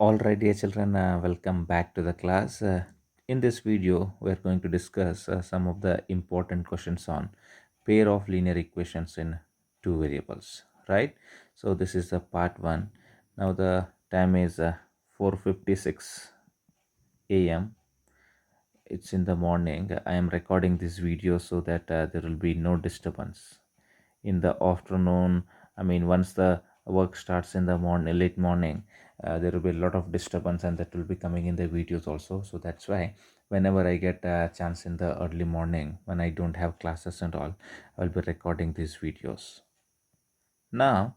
All right, dear children, welcome back to the class. In this video, we are going to discuss some of the important questions on pair of linear equations in two variables, right? So this is the part one. Now the time is 4:56 a.m. It's in the morning. I am recording this video so that there will be no disturbance in the afternoon. I mean, once the work starts in the morning, late morning, there will be a lot of disturbance, and that will be coming in the videos also. So that's why whenever I get a chance in the early morning, when I don't have classes and all, I'll be recording these videos. Now,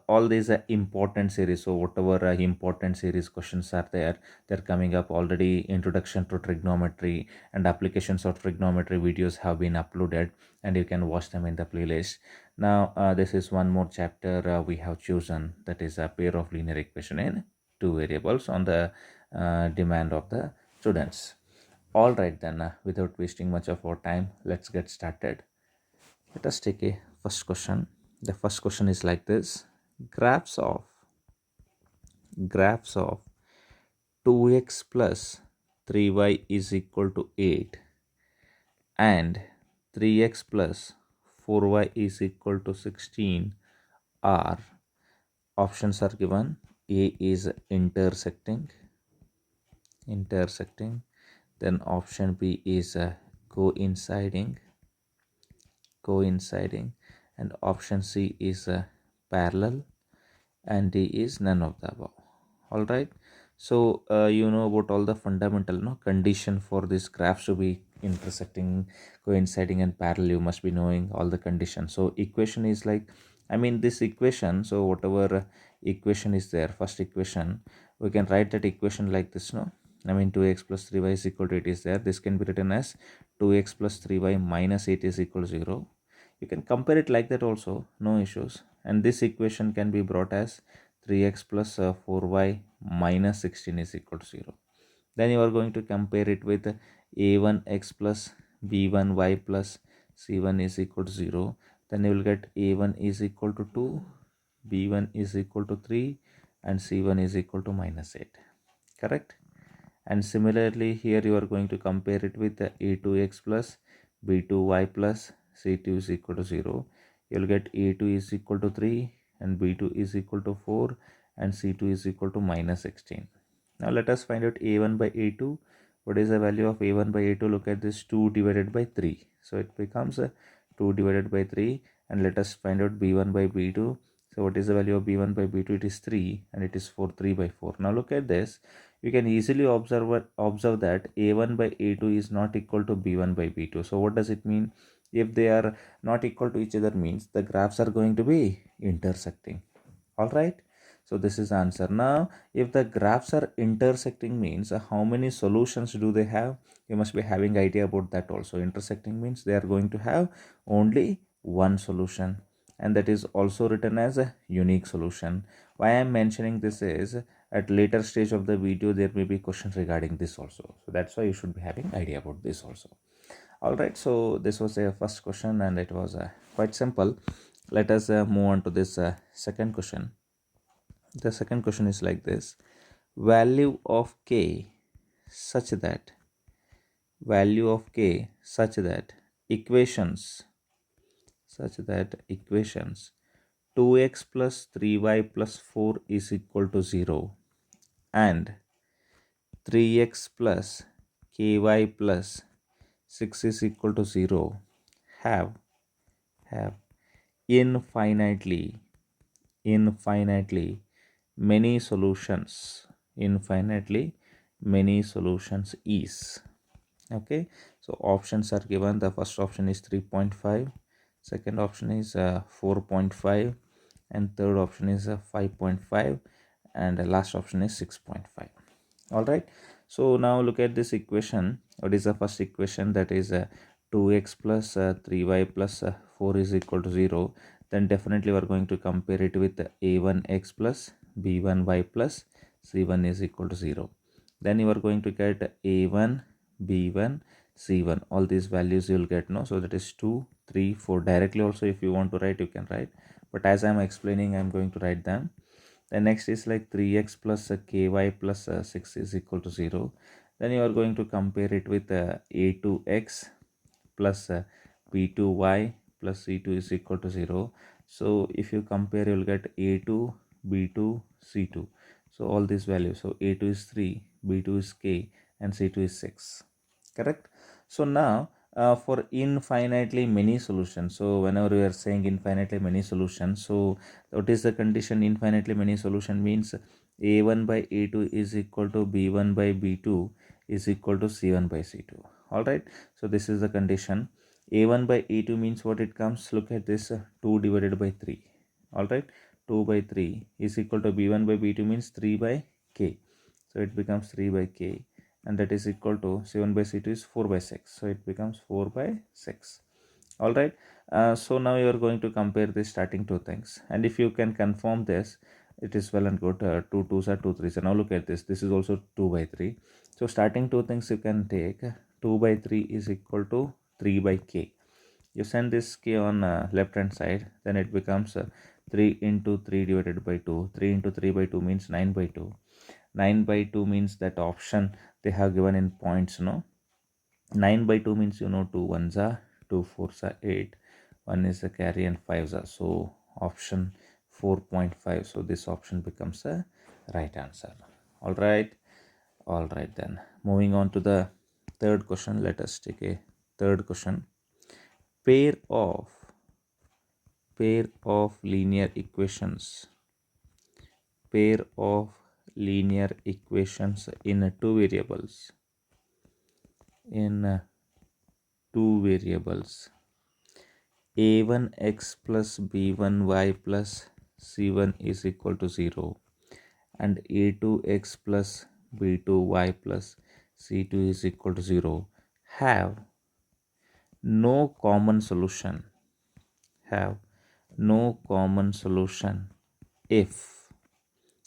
all these are important series. So whatever important series questions are there, they're coming up already. Introduction to trigonometry and applications of trigonometry videos have been uploaded, and you can watch them in the playlist. Now, this is one more chapter we have chosen, that is a pair of linear equation in two variables on the demand of the students. All right, then, without wasting much of our time, let's get started. Let us take a first question. The first question is like this: graphs of 2x plus 3y is equal to 8 and 3x plus 4y is equal to 16 are, options are given. A is intersecting, then option B is coinciding, and option C is parallel, and D is none of the above. All right. So you know about all the fundamental condition for this graphs to be intersecting, coinciding, and parallel. You must be knowing all the conditions. So equation is like, I mean, this equation. So whatever equation is there, first equation, we can write that equation like this. No, I mean 2x plus 3y is equal to 8 is there. This can be written as 2x plus 3y minus 8 is equal to 0. You can compare it like that also, no issues. And this equation can be brought as 3x plus 4y minus 16 is equal to 0. Then you are going to compare it with a1x plus b1y plus c1 is equal to 0. Then you will get a1 is equal to 2, b1 is equal to 3, and c1 is equal to minus 8. Correct? And similarly here you are going to compare it with a2x plus b2y plus c2 is equal to 0. You'll get a2 is equal to 3 and b2 is equal to 4 and c2 is equal to minus 16. Now let us find out a1 by a2. What is the value of a1 by a2? Look at this, 2 divided by 3. So it becomes 2 divided by 3. And let us find out b1 by b2. So what is the value of b1 by b2? It is 3 and it is 4, 3 by 4. Now look at this. You can easily observe that a1 by a2 is not equal to b1 by b2. So what does it mean? If they are not equal to each other, means the graphs are going to be intersecting. All right. So this is the answer. Now, if the graphs are intersecting, means how many solutions do they have? You must be having idea about that also. Intersecting means they are going to have only one solution, and that is also written as a unique solution. Why I am mentioning this is, at later stage of the video there may be questions regarding this also. So that's why you should be having idea about this also. All right. So this was a first question, and it was quite simple. Let us move on to this second question. The second question is like this: value of k such that equations equations 2x plus 3y plus 4 is equal to 0 and 3x plus ky plus 6 is equal to 0 have infinitely many solutions. Is okay. So options are given. The first option is 3.5, second option is 4.5, and third option is 5.5, and the last option is 6.5. All right. So now look at this equation. What is the first equation? That is 2x plus 3y plus 4 is equal to 0. Then definitely we are going to compare it with a1x plus b1y plus c1 is equal to 0. Then you are going to get a1, b1, c1. All these values you will get, no? So that is 2, 3, 4. Directly also if you want to write, you can write. But as I am explaining, I am going to write them. Then next is like 3x plus ky plus 6 is equal to 0. Then you are going to compare it with a2x plus b2y plus c2 is equal to 0. So if you compare, you will get a2, b2, c2. So all these values. So a2 is 3, b2 is k, and c2 is 6. Correct? So now for infinitely many solutions. So whenever we are saying infinitely many solutions, so what is the condition? Infinitely many solution means a1 by a2 is equal to b1 by b2 is equal to c1 by c2. All right. So this is the condition. a1 by a2 means what it comes. Look at this 2 divided by 3. All right. 2 by 3 is equal to b1 by b2 means 3 by k. So it becomes 3 by k, and that is equal to c1 by c2 is 4 by 6. So it becomes 4 by 6. All right. So now you are going to compare the starting two things, and if you can confirm this, it is well and good. 2 2s are 2 3s. So now look at this. This is also 2 by 3. So starting two things you can take. 2 by 3 is equal to 3 by k. You send this k on left hand side, then it becomes 3 into 3 divided by 2. 3 into 3 by 2 means 9 by 2. 9 by 2 means that option they have given in points, no? 9 by 2 means 2 ones are 2 fours are 8, 1 is a carry and 5s are, so option 4.5. So this option becomes a right answer. All right, then moving on to the third question. Let us take a third question. pair of pair of linear equations pair of linear equations in in two variables a1x plus b1y plus c1 is equal to 0, and a2x plus b2y plus c2 is equal to 0 have no common solution have no common solution if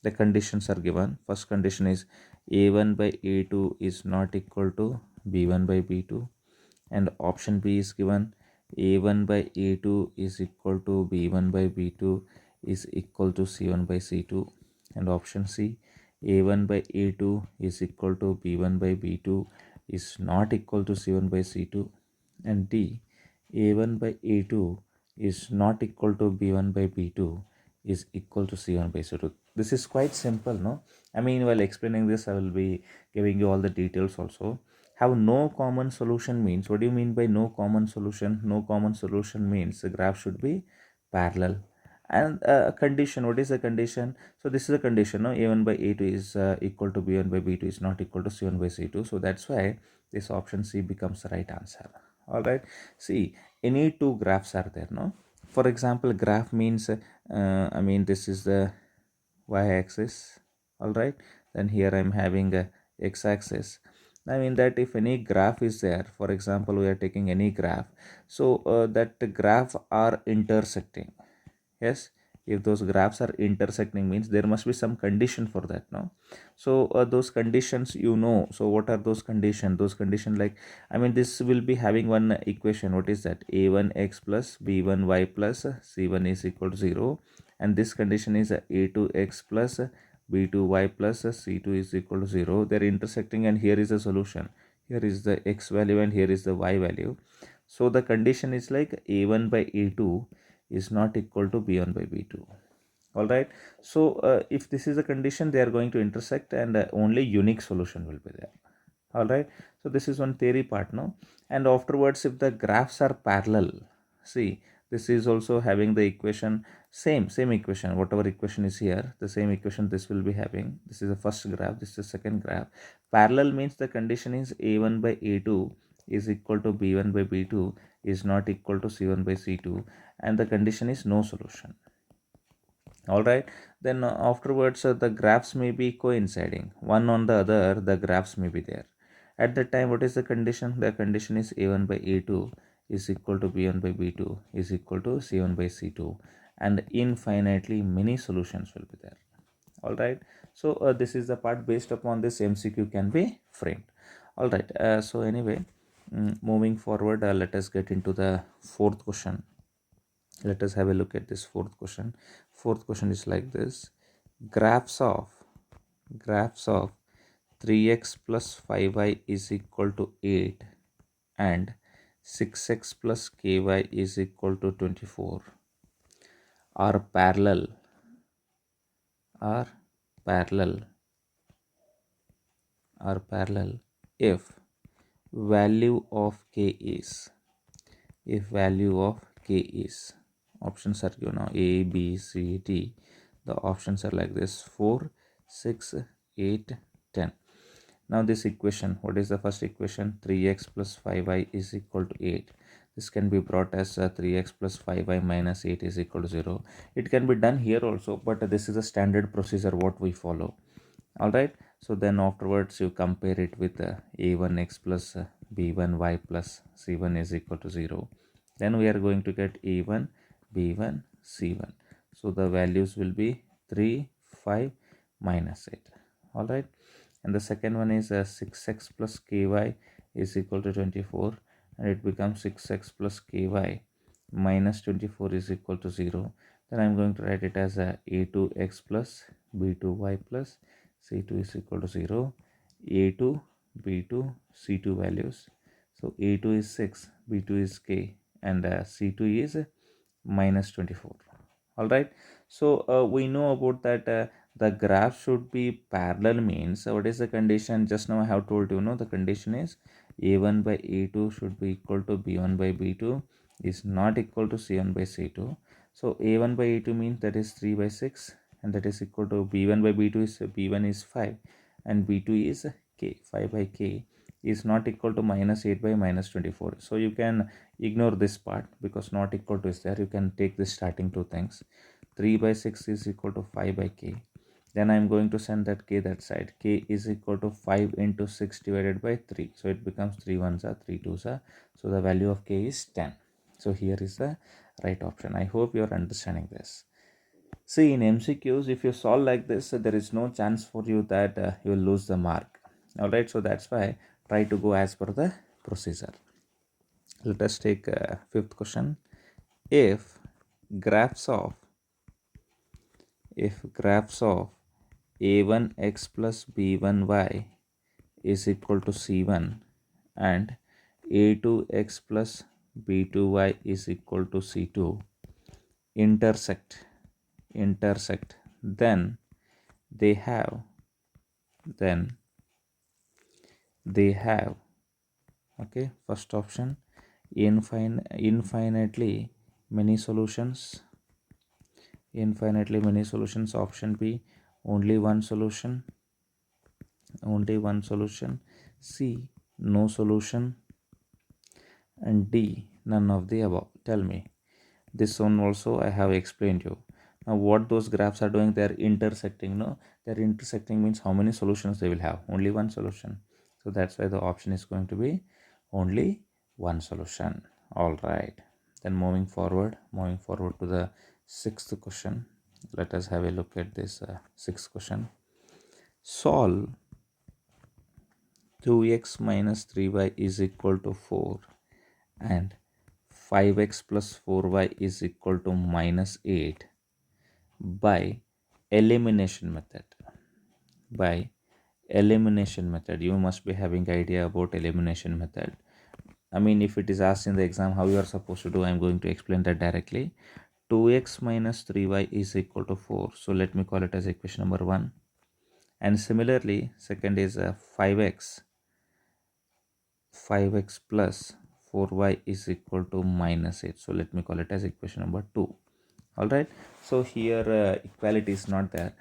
the conditions are given. First condition is a1 by a2 is not equal to b1 by b2, and option B is given a1 by a2 is equal to b1 by b2 is equal to c1 by c2, and option C a1 by a2 is equal to b1 by b2 is not equal to c1 by c2, and D a1 by a2 is not equal to b1 by b2 is equal to c1 by c2. This is quite simple, no? I mean, while explaining this, I will be giving you all the details also. Have no common solution means, what do you mean by no common solution? No common solution means the graph should be parallel. And a condition, what is the condition? So this is a condition, no? a1 by a2 is equal to b1 by b2 is not equal to c1 by c2. So that's why this option C becomes the right answer. All right. See, any two graphs are there, no? For example, graph means I mean, this is the y-axis. All right. Then here I'm having a x-axis. I mean that if any graph is there, for example, we are taking any graph, so that graph are intersecting. Yes, if those graphs are intersecting means there must be some condition for that, no? So those conditions, so what are those conditions? Those conditions, like, I mean, this will be having one equation. What is that? a1x plus b1y plus c1 is equal to 0, and this condition is a2x plus b2y plus c2 is equal to 0. They're intersecting, and here is the solution. Here is the x value and here is the y value. So the condition is like a1 by a2 is not equal to b1 by b2. All right. So if this is the condition, they are going to intersect, and only unique solution will be there. All right. So this is one theory part now. And afterwards, if the graphs are parallel, see, this is also having the equation, same equation, whatever equation is here, the same equation this will be having. This is the first graph, this is the second graph. Parallel means the condition is a1 by a2 is equal to b1 by b2 is not equal to c1 by c2, and the condition is no solution. All right. Then afterwards, the graphs may be coinciding, one on the other, the graphs may be there. At that time, what is the condition? The condition is a1 by a2 is equal to b1 by b2 is equal to c1 by c2, and infinitely many solutions will be there. All right. So this is the part based upon this MCQ can be framed. All right. So anyway, moving forward, let us get into the fourth question. Let us have a look at this fourth question. Fourth question is like this. graphs of 3x plus 5y is equal to 8 and 6x plus ky is equal to 24 are parallel are parallel are parallel if value of k is value of k is options are given now a b c d. The options are like this: 4, 6, 8, 10. Now this equation, what is the first equation? 3x plus 5y is equal to 8. This can be brought as 3x plus 5y minus 8 is equal to 0. It can be done here also, but this is a standard procedure what we follow. Alright, so then afterwards you compare it with a1x plus b1y plus c1 is equal to 0. Then we are going to get a1, b1, c1. So the values will be 3, 5, minus 8. Alright, and the second one is 6x plus ky is equal to 24, and it becomes 6x plus ky minus 24 is equal to 0. Then I'm going to write it as a2x plus b2y plus c2 is equal to 0. a2, b2, c2 values. So a2 is 6, b2 is k, and c2 is minus 24. All right, so we know about that the graph should be parallel means what is the condition? Just now I have told you, the condition is a1 by a2 should be equal to b1 by b2 is not equal to c1 by c2. So a1 by a2 means that is 3 by 6, and that is equal to b1 by b2 is b1 is 5 and b2 is k. 5 by k is not equal to minus 8 by minus 24. So you can ignore this part because not equal to is there. You can take the starting two things. 3 by 6 is equal to 5 by k. Then I am going to send that k that side. K is equal to 5 into 6 divided by 3. So it becomes 3 ones are 3 twos are. So the value of k is 10. So here is the right option. I hope you are understanding this. See, in MCQs, if you solve like this, there is no chance for you that you will lose the mark. Alright, so that's why try to go as per the procedure. Let us take fifth question. If graphs of a1x plus b1y is equal to c1 and a2x plus b2y is equal to c2 intersect, then they have okay, first option infinitely many solutions. Option B, only one solution. C, no solution, and D, none of the above. Tell me. This one also I have explained you. Now what those graphs are doing, they are intersecting. They're intersecting means how many solutions they will have? Only one solution. So that's why the option is going to be only one solution. All right, then moving forward to the sixth question. Let us have a look at this sixth question. Solve 2x minus 3y is equal to 4 and 5x plus 4y is equal to minus 8 by elimination method. You must be having idea about elimination method. I mean, if it is asked in the exam how you are supposed to do, I am going to explain that directly. 2x minus 3y is equal to 4. So let me call it as equation number 1. And similarly, second is 5x plus 4y is equal to minus 8. So let me call it as equation number 2. All right, so here equality is not there.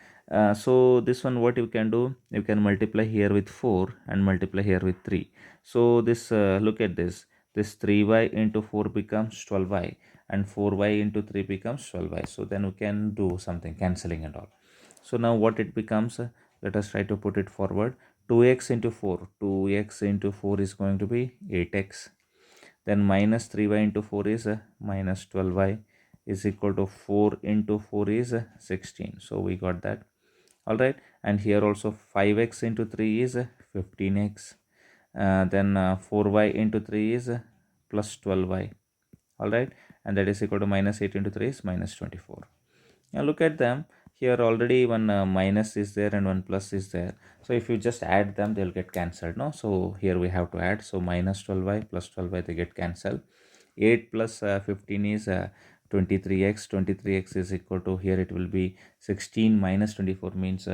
So this one, what you can do, you can multiply here with 4 and multiply here with 3. So this look at this 3y into 4 becomes 12y and 4y into 3 becomes 12y. So then we can do something cancelling and all. So now what it becomes, let us try to put it forward. 2x into 4 is going to be 8x. Then minus 3y into 4 is minus 12y is equal to 4 into 4 is 16. So we got that. All right, and here also 5x into 3 is 15x. Then 4y into 3 is plus 12y. All right, and that is equal to minus 8 into 3 is minus 24. Now look at them. here already one minus is there and one plus is there. So if you just add them, they'll get cancelled, no? So here we have to add. So minus 12y plus 12y, they get cancelled. 8 plus 15 is 23x. 23x is equal to, here it will be 16 minus 24 means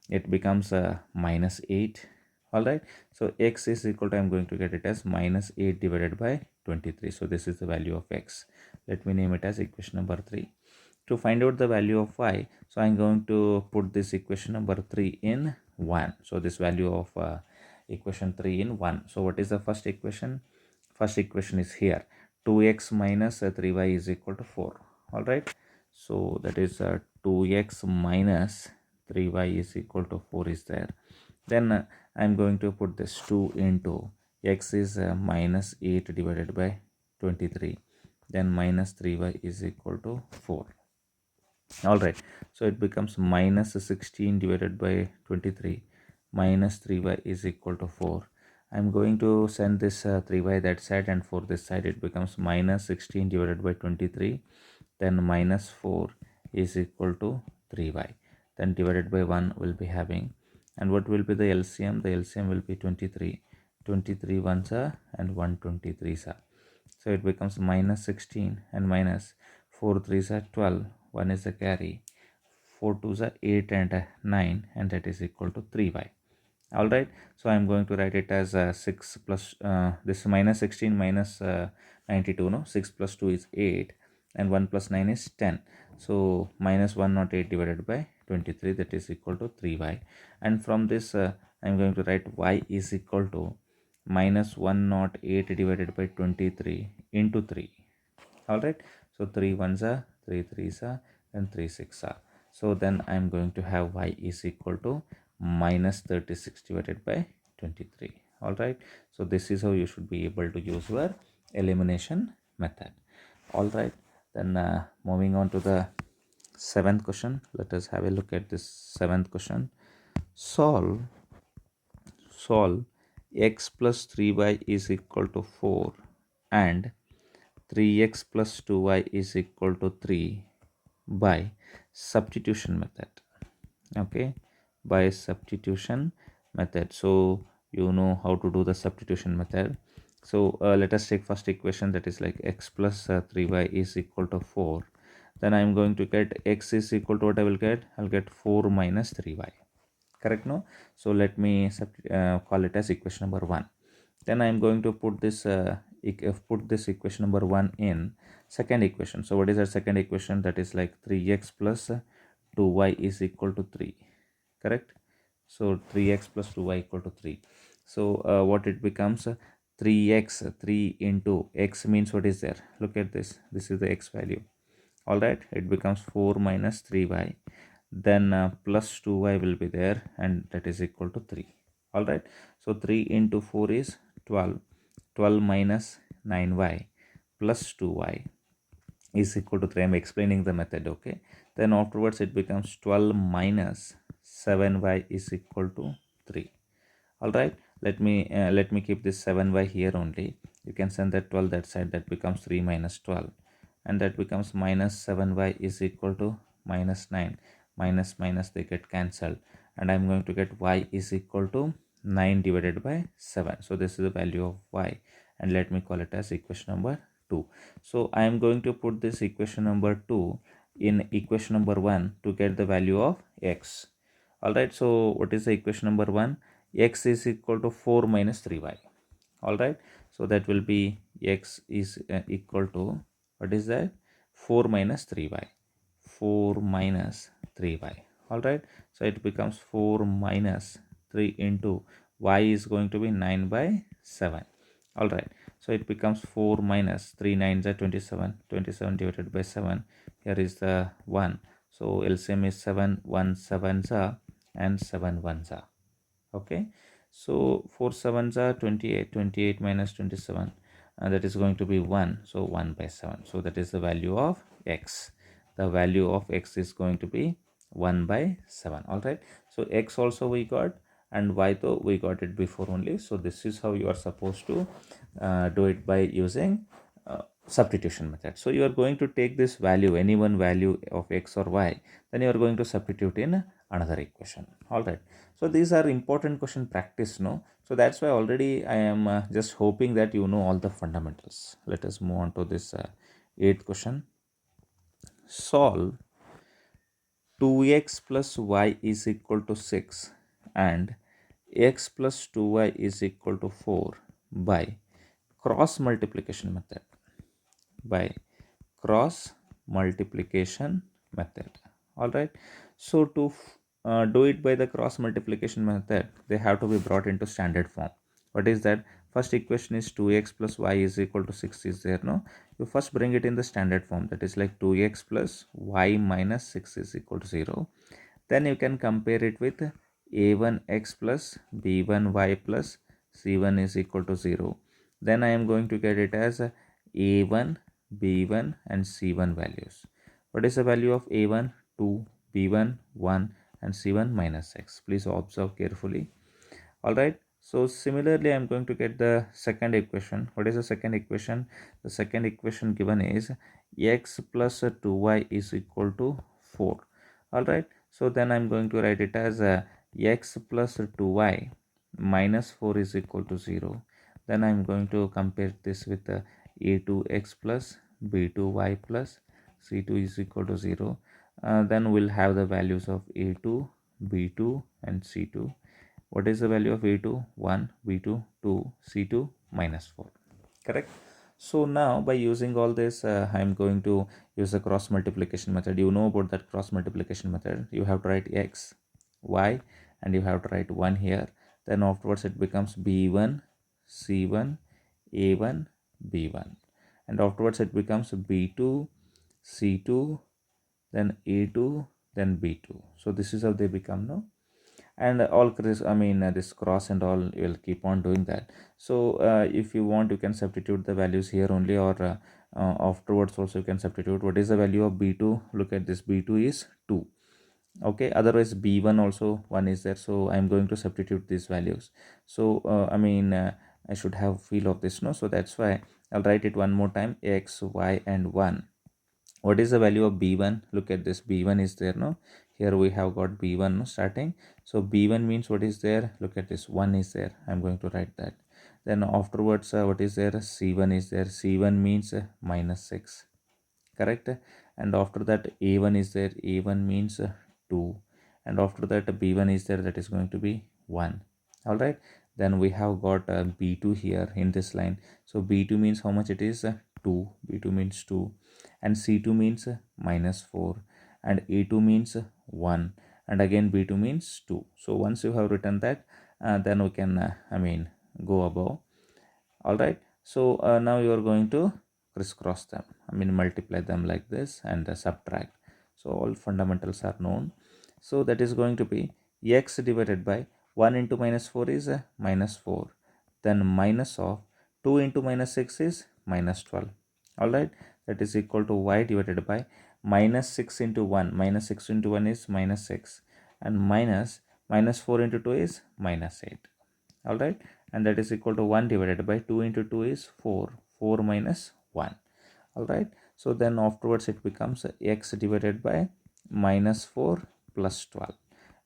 it becomes minus 8. All right. So x is equal to, I'm going to get it as minus 8 divided by 23. So this is the value of x. Let me name it as equation number 3. To find out the value of y, so I'm going to put this equation number 3 in 1. So this value of equation 3 in 1. So what is the first equation? First equation is here. 2x minus 3y is equal to 4. All right. So that is 2x minus 3y is equal to 4 is there. Then I'm going to put this 2 into x is minus 8 divided by 23. Then minus 3y is equal to 4. All right. So it becomes minus 16 divided by 23 minus 3y is equal to 4. I'm going to send this 3y that side, and for this side it becomes minus 16 divided by 23, then minus 4 is equal to 3y, then divided by 1 will be having, and what will be the LCM? The LCM will be 23. 23 ones are and 123 are. So it becomes minus 16 and minus 4 3s are 12, 1 is a carry, 4 2s are 8 and 9, and that is equal to 3y. All right. So I'm going to write it as 6 plus this minus 16 minus 92, no, 6 plus 2 is 8 and 1 plus 9 is 10. So minus 108 divided by 23, that is equal to 3y. And from this I'm going to write y is equal to minus 108 divided by 23 into 3. All right. So 3 ones are 3 3s are and 3 6 are. So then I'm going to have y is equal to minus 36 divided by 23. All right. So this is how you should be able to use your elimination method. All right. Then moving on to the seventh question. Let us have a look at this seventh question. Solve x plus 3y is equal to 4 and 3x plus 2y is equal to 3 by substitution method. Okay, by substitution method. So you know how to do the substitution method. So let us take first equation, that is like x plus 3y is equal to 4. Then I'm going to get x is equal to what I will get? I'll get 4 minus 3y. Correct, no? So let me call it as equation number 1. Then I'm going to put this equation number 1 in second equation. So what is our second equation? That is like 3x plus 2y is equal to 3. Correct. So 3x plus 2y equal to 3. So what it becomes, 3x, 3 into x means what is there? Look at this. This is the x value. All right. It becomes 4 minus 3y. Then plus 2y will be there, and that is equal to 3. All right. So 3 into 4 is 12. 12 minus 9y plus 2y is equal to 3. I'm explaining the method. Okay. Then afterwards it becomes 12 minus 7y is equal to 3. All right. Let me keep this 7y here only. You can send that 12 that side. That becomes 3 minus 12, and that becomes minus 7y is equal to minus 9. Minus minus, they get cancelled, and I'm going to get y is equal to 9 divided by 7. So this is the value of y, and let me call it as equation number 2. So I am going to put this equation number 2 in equation number 1 to get the value of x. All right. So what is the equation number 1? X is equal to 4 minus 3y. All right. So that will be x is equal to, what is that? 4 minus 3y. 4 minus 3y. All right. So it becomes 4 minus 3 into y is going to be 9 by 7. All right. So it becomes 4 minus 3 9s are 27. 27 divided by 7. Here is the 1. So LCM is 7 1 7s are and 7 1s are. Okay. So 4 7s are 28. 28 minus 27, and that is going to be 1. So 1 by 7. So that is the value of x. The value of x is going to be 1 by 7. All right. So x also we got, and y though we got it before only. So this is how you are supposed to do it by using substitution method. So you are going to take this value, any one value of x or y, then you are going to substitute in another equation. All right. So these are important question practice, no? So that's why already I am just hoping that you know all the fundamentals. Let us move on to this eighth question. Solve 2x plus y is equal to 6 and x plus 2y is equal to 4 by cross multiplication method. By cross multiplication method. All right. So to do it by the cross multiplication method, they have to be brought into standard form. What is that? First equation is 2x plus y is equal to 6 is there, no? You first bring it in the standard form, that is like 2x plus y minus 6 is equal to 0. Then you can compare it with a1x plus b1y plus c1 is equal to 0. Then I am going to get it as a1, b1 and c1 values. What is the value of a1? 2, b1 1 and c1 minus x. Please observe carefully. Alright. So similarly I am going to get the second equation. What is the second equation? The second equation given is x plus 2y is equal to 4. Alright. So then I am going to write it as x plus 2y minus 4 is equal to 0. Then I am going to compare this with a2x plus b2y plus c2 is equal to 0. Then we'll have the values of a2, b2 and c2. What is the value of a2? 1, b2 2, c2 minus 4. Correct. So now by using all this I am going to use the cross multiplication method. You know about that cross multiplication method. You have to write x, y and you have to write 1 here. Then afterwards it becomes b1, c1, a1, b1 and afterwards it becomes b2, c2, then a2, then b2. So this is how they become, no? And all this cross and all, you will keep on doing that. So if you want, you can substitute the values here only, or afterwards also you can substitute. What is the value of b2? Look at this, b2 is 2. Okay, otherwise b1 also 1 is there, so I'm going to substitute these values. So I should have feel of this, no? So that's why I'll write it one more time, x, y and 1. What is the value of b1? Look at this, b1 is there, no? Here we have got b1, no, starting. So b1 means what is there? Look at this, 1 is there. I'm going to write that. Then afterwards what is there? c1 is there. c1 means minus 6. Correct. And after that a1 is there. a1 means 2. And after that b1 is there, that is going to be 1. All right. Then we have got b2 here in this line. So b2 means how much it is? 2. b2 means 2 and c2 means minus 4 and a2 means 1 and again b2 means 2. So once you have written that, then we can go above. All right. So now you are going to crisscross them, multiply them like this and subtract. So all fundamentals are known. So that is going to be x divided by 1 into minus 4 is minus 4. Then minus of 2 into minus 6 is minus 12. All right. That is equal to y divided by minus 6 into 1. Minus 6 into 1 is minus 6. And minus 4 into 2 is minus 8. All right. And that is equal to 1 divided by 2 into 2 is 4. 4 minus 1. All right. So then afterwards it becomes x divided by minus 4 plus 12.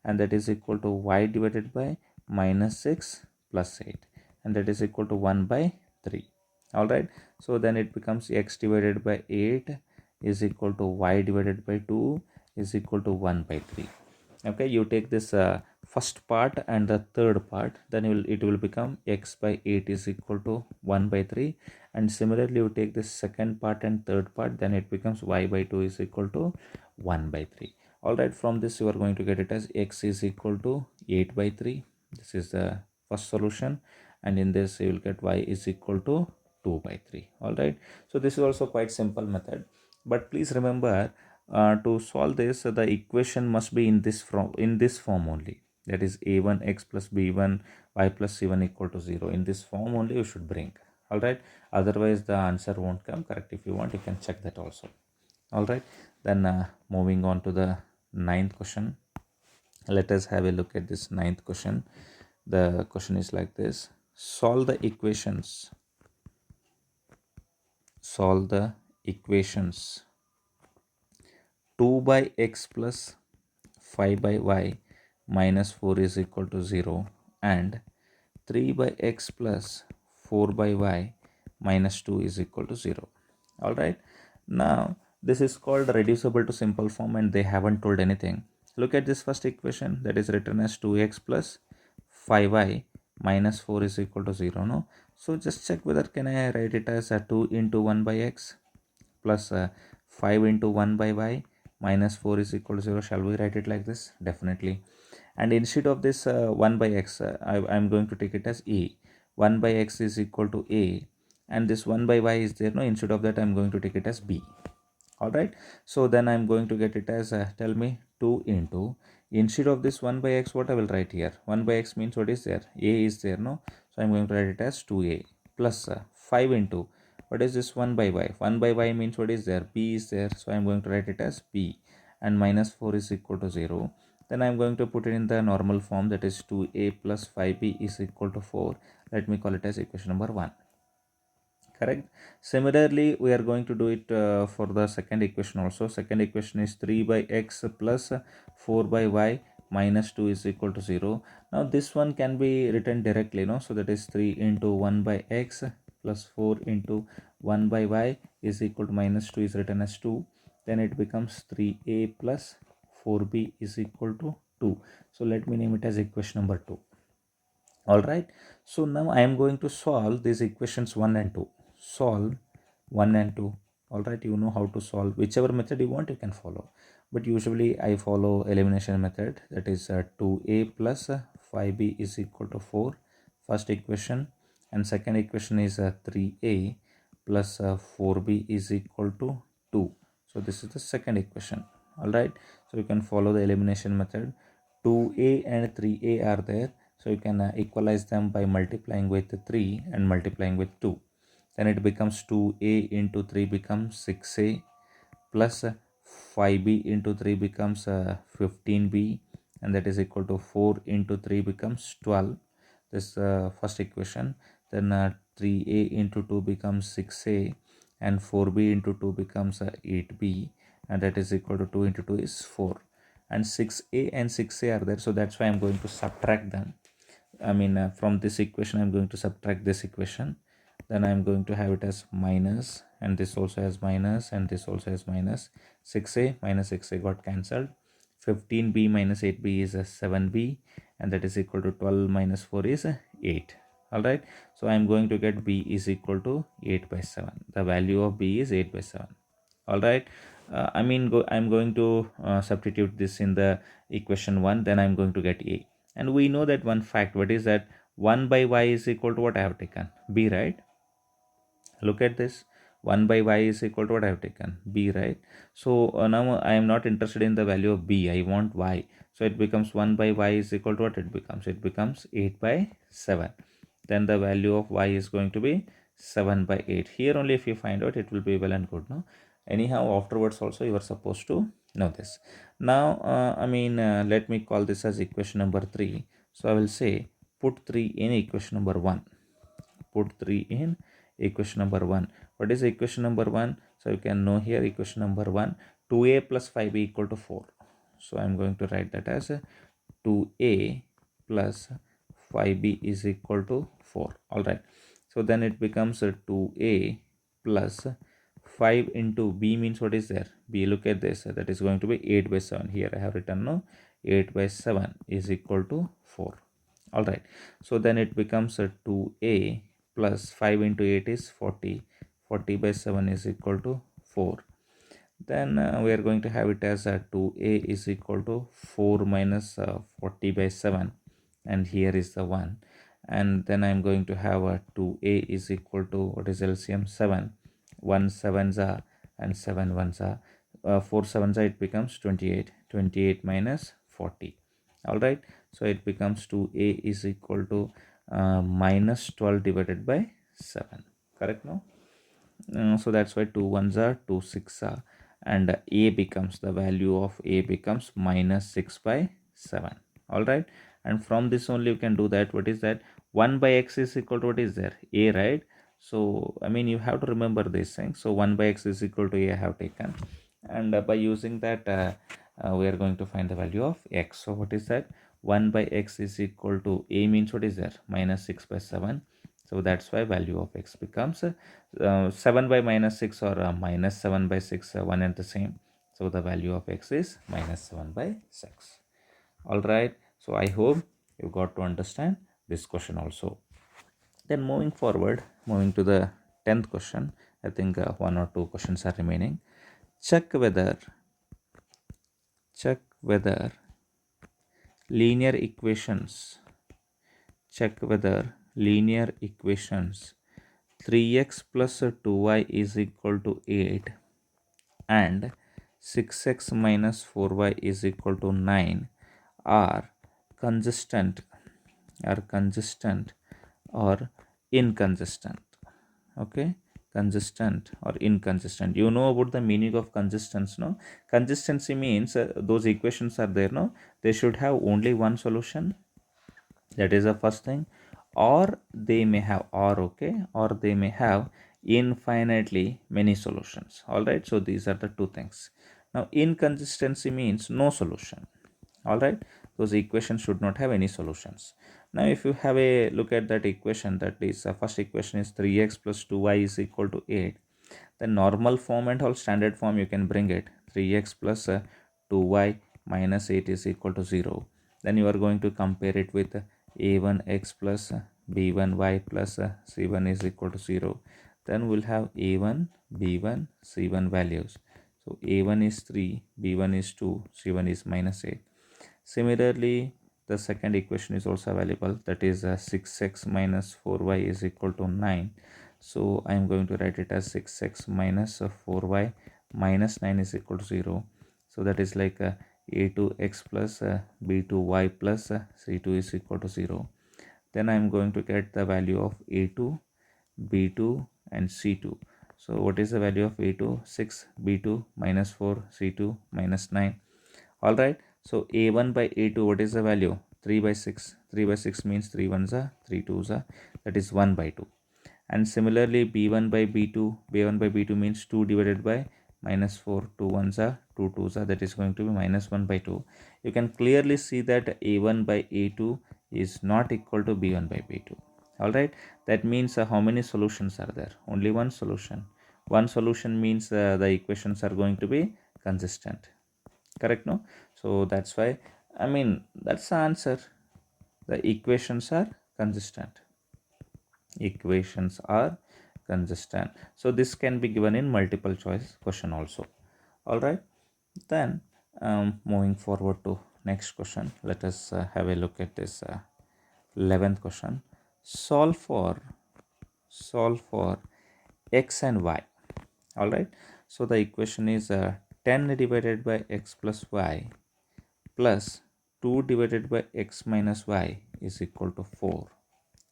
And that is equal to y divided by minus 6 plus 8. And that is equal to 1 by 3. All right. So then it becomes x divided by 8 is equal to y divided by 2 is equal to 1 by 3. Okay, you take this first part and the third part, then it will become x by 8 is equal to 1 by 3. And similarly you take this second part and third part, then it becomes y by 2 is equal to 1 by 3. All right, from this you are going to get it as x is equal to 8 by 3. This is the first solution, and in this you will get y is equal to 2 by 3. All right, so this is also quite simple method, but please remember to solve this, the equation must be in this form only, that is a1 x plus b1 y plus c1 equal to 0. In this form only you should bring. All right, otherwise the answer won't come correct. If you want, you can check that also. All right, then moving on to the ninth question. Let us have a look at this ninth question. The question is like this: solve the equations solve the equations 2 by x plus 5 by y minus 4 is equal to 0 and 3 by x plus 4 by y minus 2 is equal to 0. Alright, now this is called reducible to simple form and they haven't told anything. Look at this first equation, that is written as 2x plus 5y minus 4 is equal to 0. No, so just check whether can I write it as a 2 into 1 by x plus 5 into 1 by y minus 4 is equal to 0. Shall we write it like this? Definitely. And instead of this 1 by x, I'm going to take it as a. 1 by x is equal to a, and this 1 by y is there. No, instead of that I'm going to take it as b. All right, so then I'm going to get it as tell me 2 into, instead of this 1 by x, what I will write here? 1 by x means what is there? A is there, no? So I'm going to write it as 2a plus 5 into, what is this 1 by y? 1 by y means what is there? B is there, so I'm going to write it as b, and minus 4 is equal to 0. Then I'm going to put it in the normal form, that is 2a plus 5b is equal to 4. Let me call it as equation number 1. Correct. Similarly, we are going to do it for the second equation also. Second equation is 3 by x plus 4 by y minus 2 is equal to 0. Now this one can be written directly, no? So that is 3 into 1 by x plus 4 into 1 by y is equal to minus 2 is written as 2. Then it becomes 3a plus 4b is equal to 2. So let me name it as equation number 2. All right, so now I am going to solve these equations 1 and 2. Solve 1 and 2. All right, you know how to solve. Whichever method you want, you can follow, but usually I follow elimination method, that is 2a plus 5b is equal to 4, first equation, and second equation is 3a plus 4b is equal to 2. So this is the second equation. All right, so you can follow the elimination method. 2a and 3a are there, so you can equalize them by multiplying with 3 and multiplying with 2. Then it becomes 2a into 3 becomes 6a plus 5b into 3 becomes 15b, and that is equal to 4 into 3 becomes 12. This first equation. Then 3a into 2 becomes 6a, and 4b into 2 becomes 8b, and that is equal to 2 into 2 is 4, and 6a and 6a are there, so that's why I'm going to subtract them. I mean from this equation I'm going to subtract this equation. Then I'm going to have it as minus, and this also has minus, and this also has minus. 6a minus 6a got cancelled. 15b minus 8b is a 7b, and that is equal to 12 minus 4 is 8. All right, so I'm going to get b is equal to 8 by 7. The value of b is 8 by 7. All right, I'm going to substitute this in the equation 1, then I'm going to get a. And we know that one fact, what is that? 1 by y is equal to what I have taken? B, right? Look at this. 1 by y is equal to what I have taken? B, right? So now I am not interested in the value of b, I want y. So it becomes 1 by y is equal to what it becomes? It becomes 8 by 7. Then the value of y is going to be 7 by 8. Here only if you find out, it will be well and good, no? Anyhow, afterwards also you are supposed to know this. Now let me call this as equation number 3. So I will say put 3 in equation number 1. Put 3 in equation number 1. What is equation number 1? So you can know here equation number 1, 2a plus 5b equal to 4. So I'm going to write that as 2a plus 5b is equal to 4. All right, so then it becomes 2a plus 5 into b means what is there? B, look at this, that is going to be 8 by 7. Here I have written, no, 8 by 7 is equal to 4. All right, so then it becomes 2a plus 5 into 8 is 40. 40 by 7 is equal to 4. Then we are going to have it as 2a is equal to 4 minus 40 by 7, and here is the 1. And then I'm going to have 2a is equal to, what is LCM? 7. 1 7s are, and 7 1s are. 4 7s are, it becomes 28. 28 minus 40. All right, so it becomes 2a is equal to minus 12 divided by 7. Correct now? So that's why 2 1s are, 2 6 are, and a becomes, the value of a becomes minus 6 by 7. All right, and from this only you can do that. What is that? 1 by x is equal to what is there? A, right? So I mean, you have to remember these things. So 1 by x is equal to a I have taken, and by using that, we are going to find the value of x. So what is that? 1 by x is equal to a means what is there? Minus 6 by 7. So that's why value of x becomes 7 by minus 6 or minus 7 by 6, one and the same. So the value of x is minus 7 by 6. All right. So I hope you got to understand this question also. Then moving forward, moving to the 10th question, I think one or two questions are remaining. Check whether linear equations, check whether linear equations 3x plus 2y is equal to 8 and 6x minus 4y is equal to 9 are consistent, or inconsistent. Okay, consistent or inconsistent. You know about the meaning of consistency, no? Consistency means those equations are there, no? They should have only one solution. That is the first thing. Or they may have, or they may have infinitely many solutions. All right, so these are the two things. Now inconsistency means no solution. All right, those equations should not have any solutions. Now if you have a look at that equation, that is first equation is 3x plus 2y is equal to 8. The normal form and all standard form you can bring it. 3x plus 2y minus 8 is equal to 0. Then you are going to compare it with a1x plus b1y plus c1 is equal to 0. Then we'll have a1, b1, c1 values. So a1 is 3, b1 is 2, c1 is minus 8. Similarly, the second equation is also available, that is 6x minus 4y is equal to 9. So I am going to write it as 6x minus 4y minus 9 is equal to 0. So that is like a2x plus b2y plus c2 is equal to 0. Then I am going to get the value of a2, b2 and c2. So what is the value of a2? 6, b2 minus 4, c2 minus 9. All right, so a1 by a2, what is the value? 3 by 6. 3 by 6 means 3 ones are 3 twos are, that is 1 by 2. And similarly b1 by b2 means 2 divided by minus 4. 2 ones are 2 twos are, that is going to be minus 1 by 2. You can clearly see that a1 by a2 is not equal to b1 by b2. All right, that means how many solutions are there? Only one solution. One solution means the equations are going to be consistent. Correct, no? So that's why, I mean, that's the answer. The equations are consistent. Equations are consistent. So this can be given in multiple choice question also. All right, then moving forward to next question, let us have a look at this 11th question. Solve for x and y. All right, so the equation is 10 divided by x plus y plus 2 divided by x minus y is equal to 4,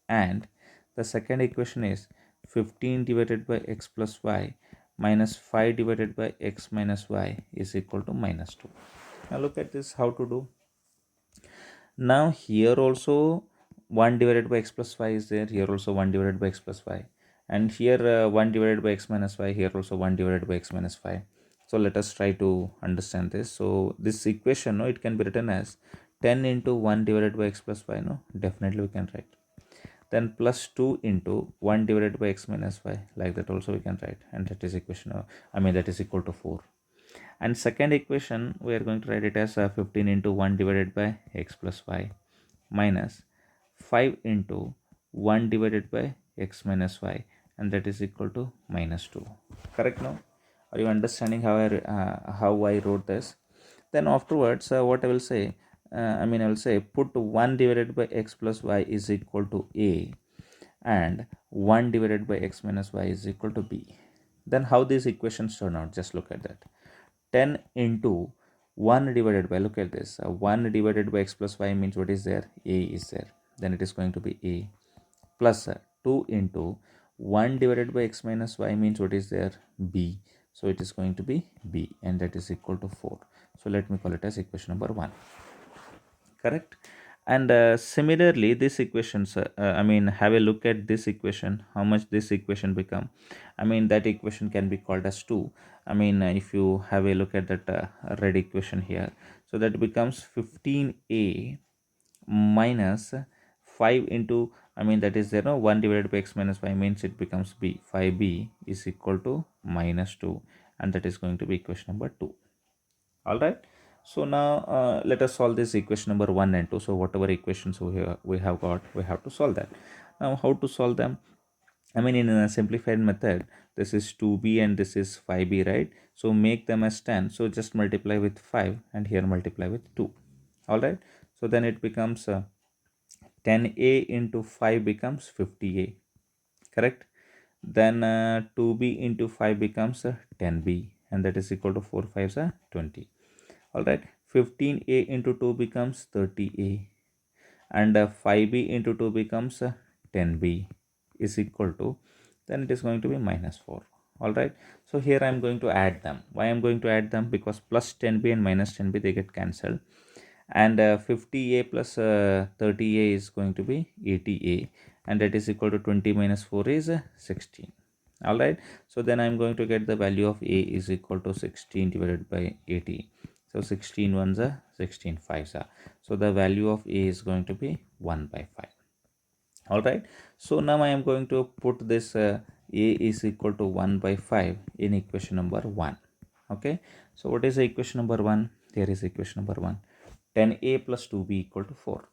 and the second equation is 15 divided by x plus y minus 5 divided by x minus y is equal to minus 2. Now look at this, how to do. Now here also 1 divided by x plus y is there, here also 1 divided by x plus y, and here 1 divided by x minus y, here also 1 divided by x minus y. So let us try to understand this. So this equation, no, it can be written as 10 into 1 divided by x plus y, no, definitely we can write. Then plus 2 into 1 divided by x minus y, like that also we can write, and that is equation that is equal to 4. And second equation we are going to write it as 15 into 1 divided by x plus y minus 5 into 1 divided by x minus y, and that is equal to minus 2. Correct, now? Are you understanding how I wrote this? Then afterwards, what I will say, I will say put 1 divided by x plus y is equal to a, and 1 divided by x minus y is equal to b. Then how these equations turn out? Just look at that. 10 into 1 divided by, look at this, 1 divided by x plus y means what is there? A is there. Then it is going to be a, plus 2 into 1 divided by x minus y means what is there? B. So it is going to be b, and that is equal to 4. So let me call it as equation number 1. Correct. And similarly this equations, I mean, have a look at this equation, how much this equation become. I mean, that equation can be called as 2. I mean, if you have a look at that red equation here, so that becomes 15a minus 5 into, I mean, that is, 1 divided by x minus 5 means it becomes b. 5b is equal to minus 2, and that is going to be equation number 2. All right. So now let us solve this equation number 1 and 2. So whatever equations we have got, we have to solve that. Now how to solve them? I mean, in a simplified method, this is 2b and this is 5b, right? So make them as 10. So just multiply with 5 and here multiply with 2. All right. So then it becomes 10a into 5 becomes 50a, correct? Then 2b into 5 becomes 10b, and that is equal to 4 5s are 20. All right, 15a into 2 becomes 30a, and 5b into 2 becomes 10b is equal to, then it is going to be minus 4. All right, so here I am going to add them. Why I am going to add them? Because plus 10b and minus 10b, they get cancelled, and 50a plus 30a is going to be 80a, and that is equal to 20 minus 4 is 16. All right, so then I'm going to get the value of a is equal to 16 divided by 80. So 16 ones are 16 fives are, so the value of a is going to be 1 by 5. All right, so now I am going to put this a is equal to 1 by 5 in equation number 1. Okay, so what is the equation number 1? Here is equation number 1. 10a plus 2b equal to 4.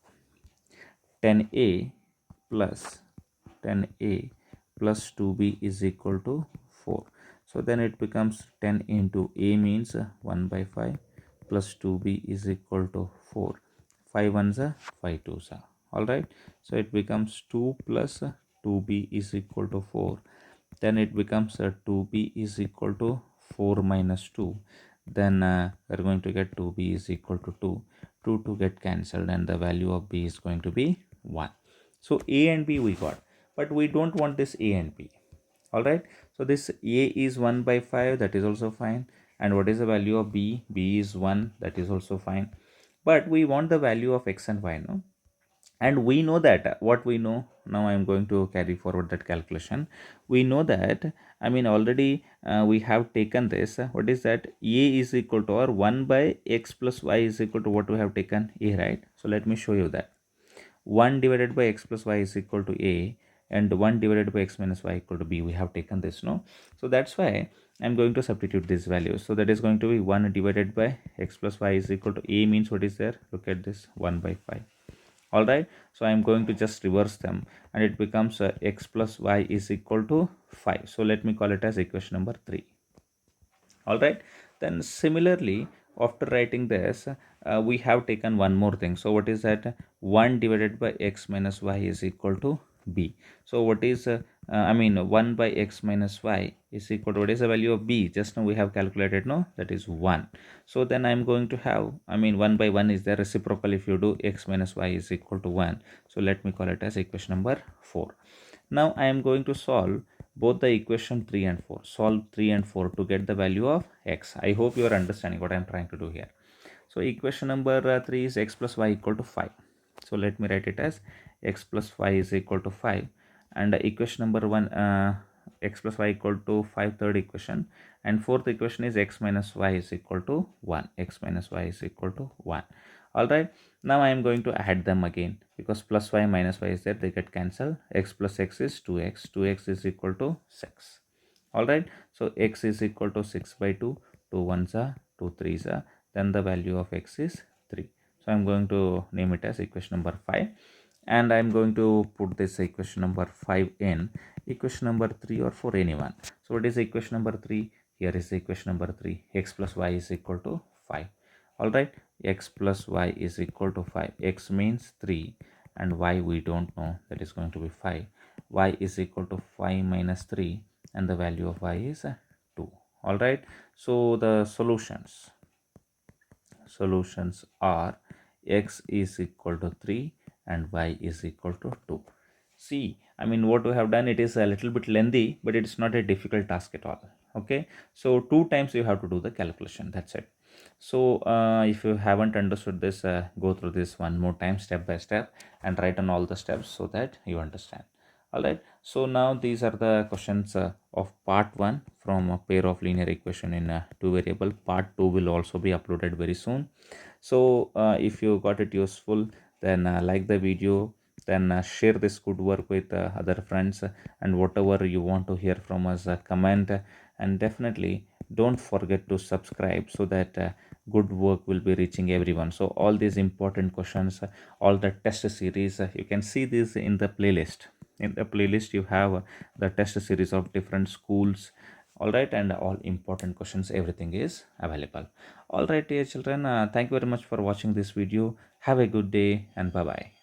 10a plus 10a plus 2b is equal to 4. So then it becomes 10 into a means 1 by 5 plus 2b is equal to 4. 5 ones are 5 twos are. All right. So it becomes 2 plus 2b is equal to 4. Then it becomes 2b is equal to 4 minus 2. Then we're going to get 2b is equal to 2. 2 get cancelled, and the value of b is going to be 1. So a and b we got, but we don't want this a and b. All right, so this a is 1 by 5, that is also fine. And what is the value of b? B is 1, that is also fine. But we want the value of x and y, no? And we know that what we know now, I am going to carry forward that calculation. We know that, I mean, already we have taken this, what is that, a is equal to, or 1 by x plus y is equal to what we have taken, a, right? So let me show you that 1 divided by x plus y is equal to a, and 1 divided by x minus y equal to b, we have taken this, no? So that's why I'm going to substitute these values. So that is going to be 1 divided by x plus y is equal to a means what is there, look at this, 1 by 5. All right, so I'm going to just reverse them, and it becomes x plus y is equal to 5. So let me call it as equation number 3. All right, then similarly, after writing this, we have taken one more thing. So what is that? 1 divided by x minus y is equal to b. So what is I mean, 1 by x minus y is equal to, what is the value of b? Just now we have calculated, no? That is 1. So then I'm going to have, I mean, 1 by 1 is the reciprocal if you do x minus y is equal to 1. So let me call it as equation number 4. Now I am going to solve both the equation 3 and 4. Solve 3 and 4 to get the value of x. I hope you are understanding what I am trying to do here. So equation number 3 is x plus y equal to 5. So let me write it as x plus y is equal to 5. And equation number 1, x plus y equal to 5, third equation. And fourth equation is x minus y is equal to 1. X minus y is equal to 1. All right, now I am going to add them again, because plus y minus y is there, they get cancelled. X plus x is 2x. 2x is equal to 6. All right, so x is equal to 6 by 2. 2 ones are 2 threes are, then the value of x is 3. So I'm going to name it as equation number 5, and I'm going to put this equation number 5 in equation number 3 or 4, anyone. So what is equation number 3? Here is the equation number 3. X plus y is equal to 5. All right, x plus y is equal to 5. X means 3 and y we don't know, that is going to be 5. Y is equal to 5 minus 3, and the value of y is 2. All right, so the solutions are x is equal to 3 and y is equal to 2. See, I mean, what we have done, it is a little bit lengthy, but it's not a difficult task at all. Okay, so 2 times you have to do the calculation, that's it. So if you haven't understood this, go through this one more time step by step and write on all the steps so that you understand. All right, so now these are the questions of part 1 from a pair of linear equation in two variable. Part 2 will also be uploaded very soon. So if you got it useful, then like the video, then share this good work with other friends, and whatever you want to hear from us, comment, and definitely don't forget to subscribe so that good work will be reaching everyone. So all these important questions, all the test series, you can see this in the playlist. In the playlist you have the test series of different schools. All right, and all important questions, everything is available. All right, dear children, thank you very much for watching this video. Have a good day and bye bye.